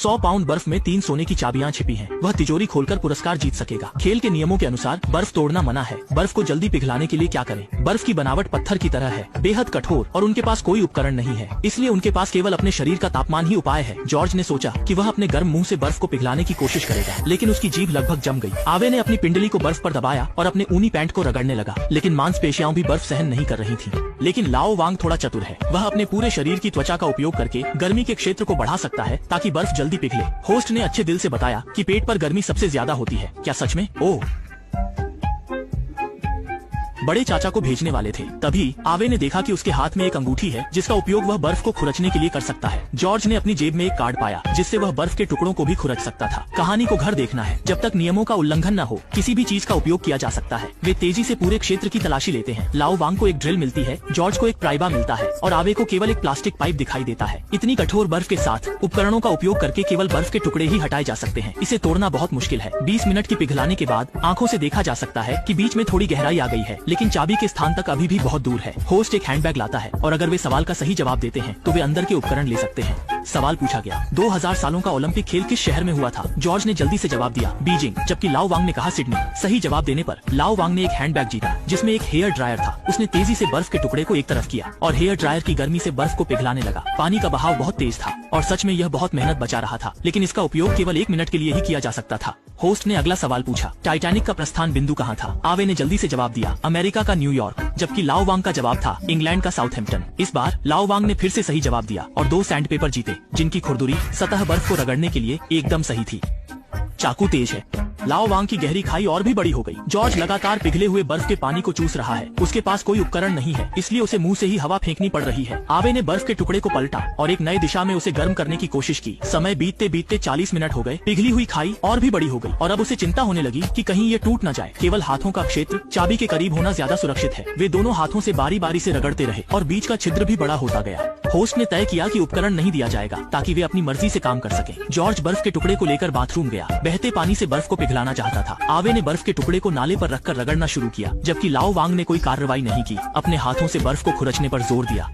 100 pound बर्फ में 3 सोने की चाबियां छिपी हैं। वह तिजोरी खोलकर पुरस्कार जीत सकेगा। खेल के नियमों के अनुसार बर्फ तोड़ना मना है। बर्फ को जल्दी पिघलाने के लिए क्या करें? बर्फ की बनावट पत्थर की तरह है, बेहद कठोर, और उनके पास कोई उपकरण नहीं है, इसलिए उनके पास केवल अपने शरीर का तापमान ही उपाय है। जॉर्ज ने सोचा कि वह अपने गर्म मुंह से बर्फ को पिघलाने की कोशिश करेगा, लेकिन उसकी जीभ लगभग जम गई। आवे ने अपनी पिंडली को बर्फ पर दबाया और अपने ऊनी पैंट को रगड़ने लगा, लेकिन मांसपेशियां भी बर्फ सहन नहीं कर रही थी। लेकिन लाओ वांग थोड़ा चतुर है। वह अपने पूरे शरीर की त्वचा का उपयोग करके गर्मी के क्षेत्र को बढ़ा सकता है ताकि बर्फ जल्दी पिघले। होस्ट ने अच्छे दिल से बताया कि पेट पर गर्मी सबसे ज्यादा होती है। क्या सच में? ओह, बड़े चाचा को भेजने वाले थे। तभी आवे ने देखा कि उसके हाथ में एक अंगूठी है जिसका उपयोग वह बर्फ को खुरचने के लिए कर सकता है। जॉर्ज ने अपनी जेब में एक कार्ड पाया जिससे वह बर्फ के टुकड़ों को भी खुरच सकता था। कहानी को घर देखना है। जब तक नियमों का उल्लंघन न हो, किसी भी चीज का उपयोग किया जा सकता है। वे तेजी से पूरे क्षेत्र की तलाशी लेते हैं। लाओ वांग को एक ड्रिल मिलती है, जॉर्ज को एक प्राइबा मिलता है और आवे को केवल एक प्लास्टिक पाइप दिखाई देता है। इतनी कठोर बर्फ के साथ उपकरणों का उपयोग करके केवल बर्फ के टुकड़े ही हटाए जा सकते हैं। इसे तोड़ना बहुत मुश्किल है। 20 मिनट की पिघलाने के बाद आंखों से देखा जा सकता है कि बीच में थोड़ी गहराई आ गई है, लेकिन चाबी के स्थान तक अभी भी बहुत दूर है। होस्ट एक हैंडबैग लाता है और अगर वे सवाल का सही जवाब देते हैं तो वे अंदर के उपकरण ले सकते हैं। सवाल पूछा गया, 2000 सालों का ओलंपिक खेल किस शहर में हुआ था? जॉर्ज ने जल्दी से जवाब दिया, बीजिंग, जबकि लाओ वांग ने कहा सिडनी। सही जवाब देने पर लाओ वांग ने एक हैंडबैग जीता जिसमें एक हेयर ड्रायर था। उसने तेजी से बर्फ के टुकड़े को एक तरफ किया और हेयर ड्रायर की गर्मी से बर्फ को पिघलाने लगा। पानी का बहाव बहुत तेज था और सच में यह बहुत मेहनत बचा रहा था, लेकिन इसका उपयोग केवल 1 मिनट के लिए ही किया जा सकता था। होस्ट ने अगला सवाल पूछा, टाइटैनिक का प्रस्थान बिंदु कहाँ था? आवे ने जल्दी से जवाब दिया, अमेरिका का न्यूयॉर्क, जबकि लाओ वांग का जवाब था इंग्लैंड का साउथहैम्पटन। इस बार लाओ वांग ने फिर से सही जवाब दिया और 2 सैंड पेपर जीते जिनकी खुरदुरी सतह बर्फ को रगड़ने के लिए एकदम सही थी। चाकू तेज है। लाओ वांग की गहरी खाई और भी बड़ी हो गई। जॉर्ज लगातार पिघले हुए बर्फ के पानी को चूस रहा है। उसके पास कोई उपकरण नहीं है, इसलिए उसे मुंह से ही हवा फेंकनी पड़ रही है। आवे ने बर्फ के टुकड़े को पलटा और एक नई दिशा में उसे गर्म करने की कोशिश की। समय बीतते बीतते 40 मिनट हो गए। पिघली हुई खाई और भी बड़ी हो गई और अब उसे चिंता होने लगी कि कहीं ये टूट न जाए। केवल हाथों का क्षेत्र चाबी के करीब होना ज्यादा सुरक्षित है। वे दोनों हाथों से बारी बारी से रगड़ते रहे और बीच का छिद्र भी बड़ा होता गया। होस्ट ने तय किया कि उपकरण नहीं दिया जाएगा ताकि वे अपनी मर्जी से काम कर सके। जॉर्ज बर्फ के टुकड़े को लेकर बाथरूम गया। बहते पानी से बर्फ को पिघलाना चाहता था। आवे ने बर्फ के टुकड़े को नाले पर रखकर रगड़ना शुरू किया, जबकि लाओ वांग ने कोई कार्रवाई नहीं की, अपने हाथों से बर्फ को खुरचने पर जोर दिया।